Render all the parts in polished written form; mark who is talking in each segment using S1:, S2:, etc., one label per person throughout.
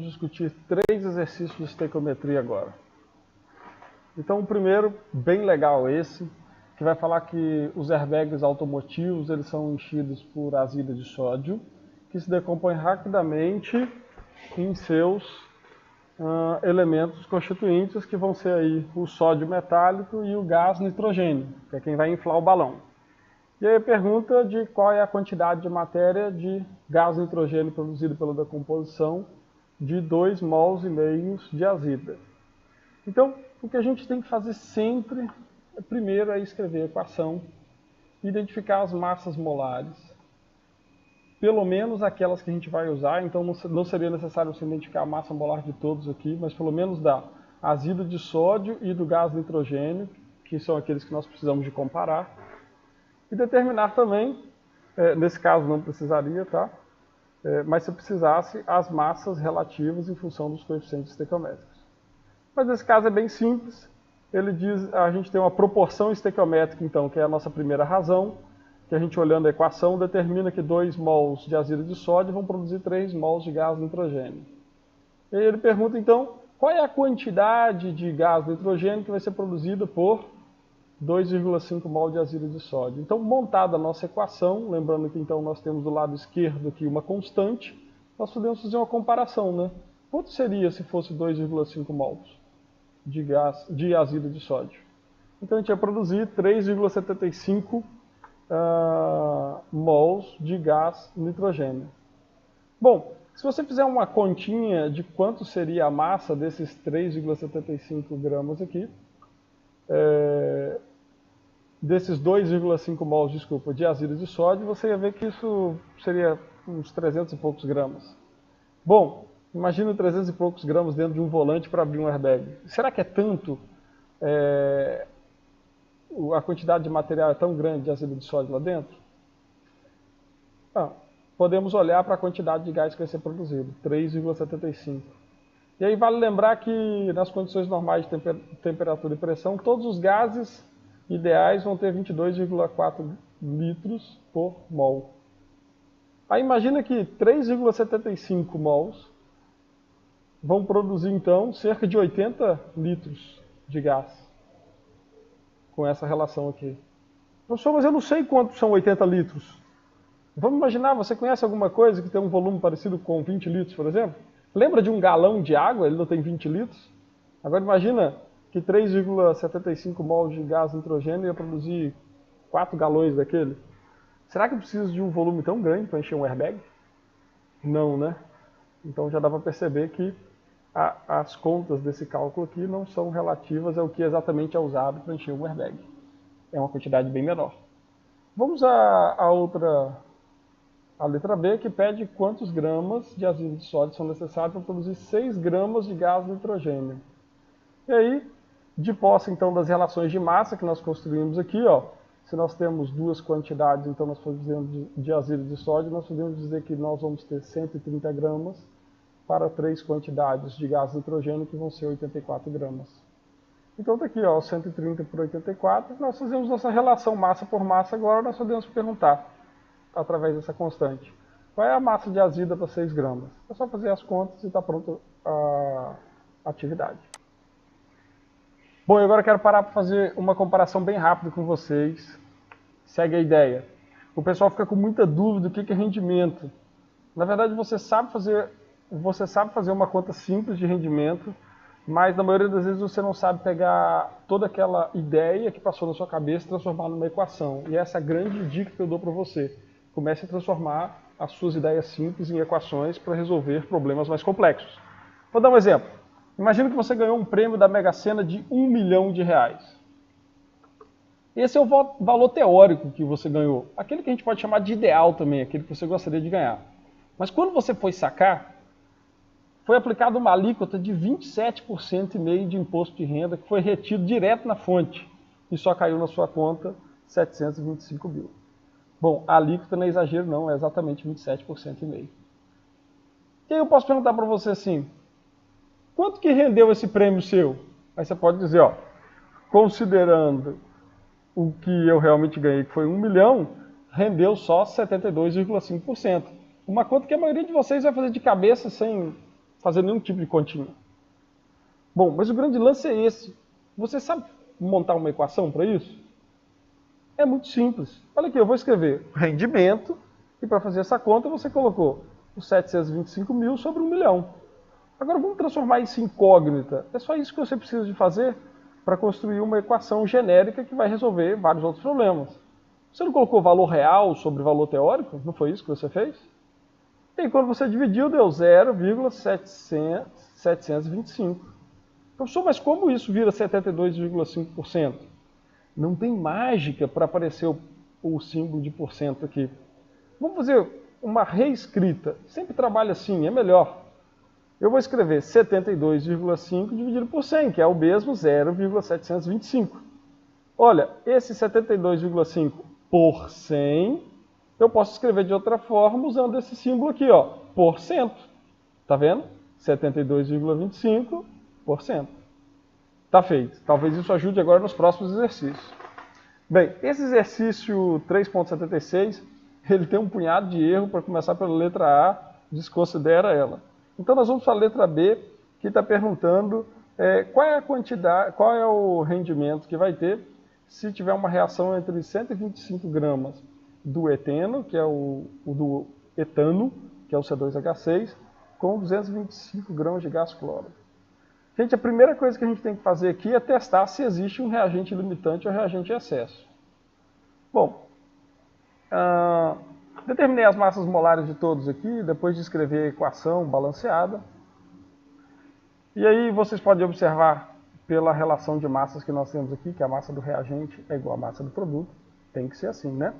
S1: vamos discutir 3 exercícios de estequiometria agora. Então o primeiro, bem legal esse, que vai falar que os airbags automotivos eles são enchidos por azida de sódio, que se decompõe rapidamente em seus elementos constituintes, que vão ser aí o sódio metálico e o gás nitrogênio, que é quem vai inflar o balão. E aí a pergunta de qual é a quantidade de matéria de gás nitrogênio produzido pela decomposição de 2,5 mols de azida. Então, o que a gente tem que fazer sempre, primeiro, é escrever a equação, identificar as massas molares, pelo menos aquelas que a gente vai usar, então não seria necessário você identificar a massa molar de todos aqui, mas pelo menos da azida de sódio e do gás nitrogênio, que são aqueles que nós precisamos de comparar, e determinar também, nesse caso não precisaria, tá? Mas se precisasse, as massas relativas em função dos coeficientes estequiométricos. Mas nesse caso é bem simples, ele diz, a gente tem uma proporção estequiométrica, então, que é a nossa primeira razão, que a gente olhando a equação determina que 2 mols de azida de sódio vão produzir 3 mols de gás nitrogênio. E aí ele pergunta então, qual é a quantidade de gás nitrogênio que vai ser produzida por 2,5 mol de azida de sódio. Então, montada a nossa equação, lembrando que então nós temos do lado esquerdo aqui uma constante, nós podemos fazer uma comparação, né? Quanto seria se fosse 2,5 mols de azida de sódio? Então a gente ia produzir 3,75 mols de gás nitrogênio. Bom, se você fizer uma continha de quanto seria a massa desses 3,75 gramas aqui, desses 2,5 mols, desculpa, de azida de sódio, você ia ver que isso seria uns 300 e poucos gramas. Bom, imagina 300 e poucos gramas dentro de um volante para abrir um airbag. Será que é tanto? A quantidade de material é tão grande de azida de sódio lá dentro? Podemos olhar para a quantidade de gás que vai ser produzido, 3,75. E aí vale lembrar que nas condições normais de temperatura e pressão, todos os gases ideais vão ter 22,4 litros por mol. Aí imagina que 3,75 mols vão produzir então cerca de 80 litros de gás. Com essa relação aqui. Professor, mas eu não sei quanto são 80 litros. Vamos imaginar, você conhece alguma coisa que tem um volume parecido com 20 litros, por exemplo? Lembra de um galão de água? Ele não tem 20 litros? Agora imagina que 3,75 mols de gás nitrogênio ia produzir 4 galões daquele. Será que precisa de um volume tão grande para encher um airbag? Não, né? Então já dá para perceber que as contas desse cálculo aqui não são relativas ao que exatamente é usado para encher um airbag. É uma quantidade bem menor. Vamos à letra B, que pede quantos gramas de azida de sódio são necessários para produzir 6 gramas de gás nitrogênio. E aí, de posse então das relações de massa que nós construímos aqui, ó, se nós temos duas quantidades, então nós fazemos de azida de sódio, nós podemos dizer que nós vamos ter 130 gramas para 3 quantidades de gás nitrogênio, que vão ser 84 gramas. Então está aqui, ó, 130 por 84, nós fazemos nossa relação massa por massa, agora nós podemos perguntar, através dessa constante, qual é a massa de azida para 6 gramas? É só fazer as contas e está pronta a atividade. Bom, e agora eu quero parar para fazer uma comparação bem rápida com vocês. Segue a ideia. O pessoal fica com muita dúvida do que é rendimento. Na verdade, você sabe fazer uma conta simples de rendimento, mas na maioria das vezes você não sabe pegar toda aquela ideia que passou na sua cabeça e transformar numa equação. E essa é a grande dica que eu dou para você. Comece a transformar as suas ideias simples em equações para resolver problemas mais complexos. Vou dar um exemplo. Imagina que você ganhou um prêmio da Mega Sena de R$1 milhão. Esse é o valor teórico que você ganhou. Aquele que a gente pode chamar de ideal também, aquele que você gostaria de ganhar. Mas quando você foi sacar, foi aplicada uma alíquota de 27,5% de imposto de renda, que foi retido direto na fonte e só caiu na sua conta 725 mil. Bom, a alíquota não é exagero não, é exatamente 27,5%. E aí eu posso perguntar para você assim, quanto que rendeu esse prêmio seu? Aí você pode dizer, ó, considerando o que eu realmente ganhei, que foi 1 milhão, rendeu só 72,5%. Uma conta que a maioria de vocês vai fazer de cabeça sem fazer nenhum tipo de continha. Bom, mas o grande lance é esse. Você sabe montar uma equação para isso? É muito simples. Olha aqui, eu vou escrever rendimento, e para fazer essa conta você colocou os 725 mil sobre 1 milhão. Agora vamos transformar isso em incógnita. É só isso que você precisa de fazer para construir uma equação genérica que vai resolver vários outros problemas. Você não colocou valor real sobre valor teórico? Não foi isso que você fez? E quando você dividiu, deu 0,725. Professor, mas como isso vira 72,5%? Não tem mágica para aparecer o símbolo de porcento aqui. Vamos fazer uma reescrita. Sempre trabalha assim, é melhor. Eu vou escrever 72,5 dividido por 100, que é o mesmo 0,725. Olha, esse 72,5 por 100, eu posso escrever de outra forma usando esse símbolo aqui, ó, por cento. Tá vendo? 72,25%. Tá feito. Talvez isso ajude agora nos próximos exercícios. Bem, esse exercício 3.76, ele tem um punhado de erro. Para começar pela letra A, desconsidera ela. Então nós vamos para a letra B, que está perguntando qual é a quantidade, qual é o rendimento que vai ter se tiver uma reação entre 125 gramas do eteno, que é o do etano, que é o C2H6, com 225 gramas de gás cloro. Gente, a primeira coisa que a gente tem que fazer aqui é testar se existe um reagente limitante ou reagente em excesso. Bom, determinei as massas molares de todos aqui, depois de escrever a equação balanceada. E aí vocês podem observar pela relação de massas que nós temos aqui, que a massa do reagente é igual à massa do produto. Tem que ser assim, né?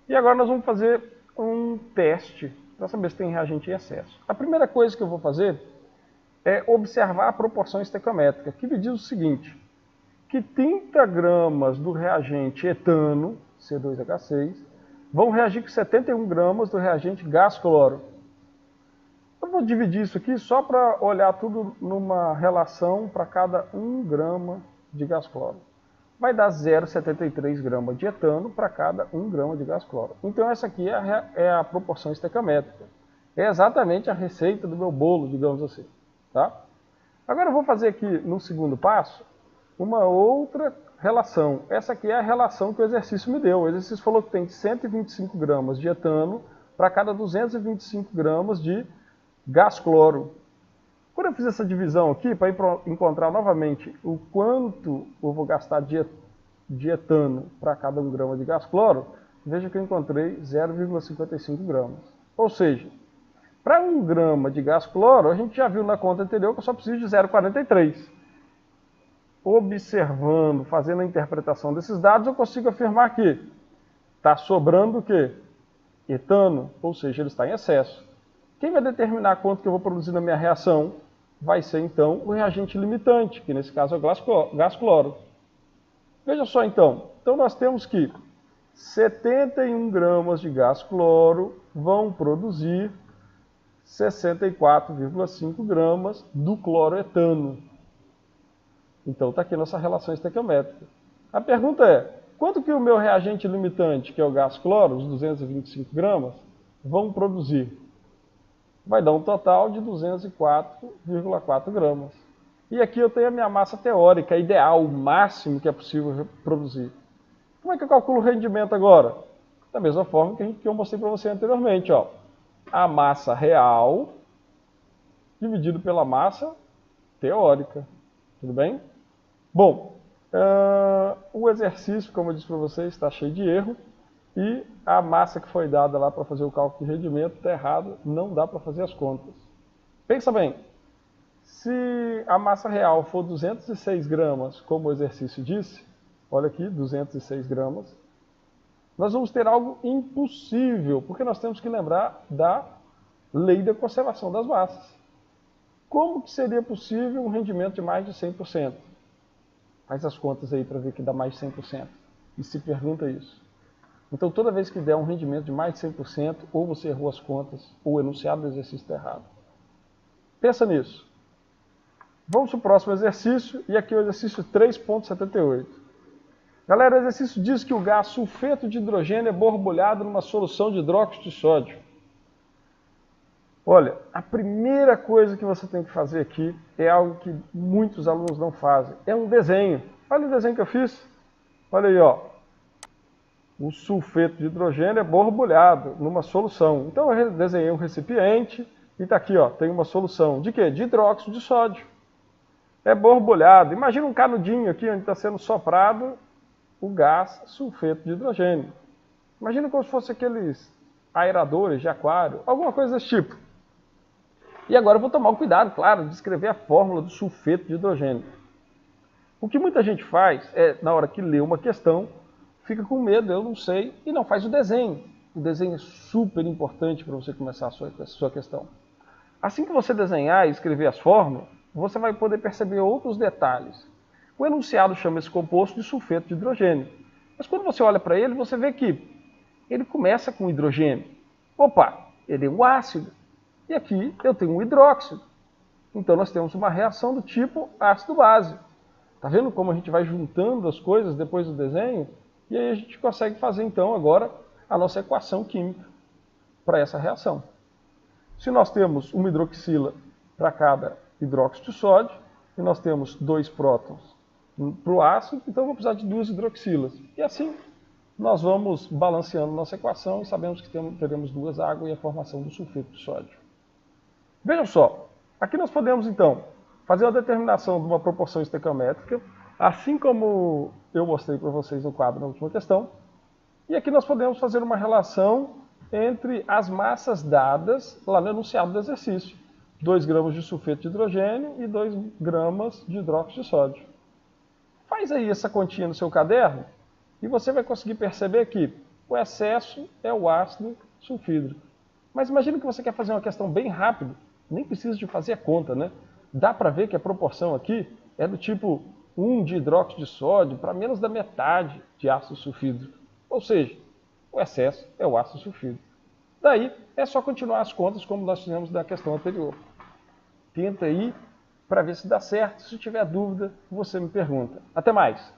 S1: E agora nós vamos fazer um teste para saber se tem reagente em excesso. A primeira coisa que eu vou fazer é observar a proporção estequiométrica, que me diz o seguinte, que 30 gramas do reagente etano, C2H6, vão reagir com 71 gramas do reagente gás cloro. Eu vou dividir isso aqui só para olhar tudo numa relação para cada 1 grama de gás cloro. Vai dar 0,73 gramas de etano para cada 1 grama de gás cloro. Então essa aqui é a proporção estequiométrica. É exatamente a receita do meu bolo, digamos assim. Tá? Agora eu vou fazer aqui no segundo passo uma outra relação. Essa aqui é a relação que o exercício me deu. O exercício falou que tem 125 gramas de etano para cada 225 gramas de gás cloro. Quando eu fiz essa divisão aqui, para encontrar novamente o quanto eu vou gastar de etano para cada 1 grama de gás cloro, veja que eu encontrei 0,55 gramas. Ou seja, para 1 grama de gás cloro, a gente já viu na conta anterior que eu só preciso de 0,43. Observando, fazendo a interpretação desses dados, eu consigo afirmar que está sobrando o quê? Etano, ou seja, ele está em excesso. Quem vai determinar quanto que eu vou produzir na minha reação vai ser, então, o reagente limitante, que nesse caso é o gás cloro. Veja só, então. Então, nós temos que 71 gramas de gás cloro vão produzir 64,5 gramas do cloroetano. Então está aqui a nossa relação estequiométrica. A pergunta é, quanto que o meu reagente limitante, que é o gás cloro, os 225 gramas, vão produzir? Vai dar um total de 204,4 gramas. E aqui eu tenho a minha massa teórica, ideal, o máximo que é possível produzir. Como é que eu calculo o rendimento agora? Da mesma forma que eu mostrei para você anteriormente, ó. A massa real dividido pela massa teórica. Tudo bem? Bom, o exercício, como eu disse para vocês, está cheio de erro. E a massa que foi dada lá para fazer o cálculo de rendimento está errada, não dá para fazer as contas. Pensa bem, se a massa real for 206 gramas, como o exercício disse, olha aqui, 206 gramas, nós vamos ter algo impossível, porque nós temos que lembrar da lei da conservação das massas. Como que seria possível um rendimento de mais de 100%? Faz as contas aí para ver que dá mais de 100%. E se pergunta isso. Então, toda vez que der um rendimento de mais de 100%, ou você errou as contas, ou o enunciado do exercício está errado. Pensa nisso. Vamos para o próximo exercício, e aqui é o exercício 3.78. Galera, o exercício diz que o gás sulfeto de hidrogênio é borbulhado numa solução de hidróxido de sódio. Olha, a primeira coisa que você tem que fazer aqui é algo que muitos alunos não fazem. É um desenho. Olha o desenho que eu fiz. Olha aí, ó. O sulfeto de hidrogênio é borbulhado numa solução. Então eu desenhei um recipiente e está aqui, ó, tem uma solução. De quê? De hidróxido de sódio. É borbulhado. Imagina um canudinho aqui onde está sendo soprado o gás sulfeto de hidrogênio. Imagina como se fosse aqueles aeradores de aquário, alguma coisa desse tipo. E agora eu vou tomar o cuidado, claro, de escrever a fórmula do sulfeto de hidrogênio. O que muita gente faz é, na hora que lê uma questão, fica com medo, eu não sei, e não faz o desenho. O desenho é super importante para você começar a sua questão. Assim que você desenhar e escrever as fórmulas, você vai poder perceber outros detalhes. O enunciado chama esse composto de sulfeto de hidrogênio. Mas quando você olha para ele, você vê que ele começa com hidrogênio. Opa, ele é um ácido. E aqui eu tenho um hidróxido. Então nós temos uma reação do tipo ácido-base. Está vendo como a gente vai juntando as coisas depois do desenho? E aí a gente consegue fazer então agora a nossa equação química para essa reação. Se nós temos uma hidroxila para cada hidróxido de sódio, e nós temos 2 prótons para o ácido, então eu vou precisar de 2 hidroxilas. E assim nós vamos balanceando nossa equação e sabemos que teremos 2 águas e a formação do sulfeto de sódio. Vejam só, aqui nós podemos então fazer uma determinação de uma proporção estequiométrica, assim como eu mostrei para vocês no quadro na última questão. E aqui nós podemos fazer uma relação entre as massas dadas lá no enunciado do exercício. 2 gramas de sulfeto de hidrogênio e 2 gramas de hidróxido de sódio. Faz aí essa continha no seu caderno e você vai conseguir perceber que o excesso é o ácido sulfídrico. Mas imagine que você quer fazer uma questão bem rápido, nem precisa de fazer a conta, né? Dá para ver que a proporção aqui é do tipo 1 de hidróxido de sódio para menos da metade de ácido sulfídrico. Ou seja, o excesso é o ácido sulfídrico. Daí é só continuar as contas como nós fizemos na questão anterior. Tenta aí para ver se dá certo. Se tiver dúvida, você me pergunta. Até mais!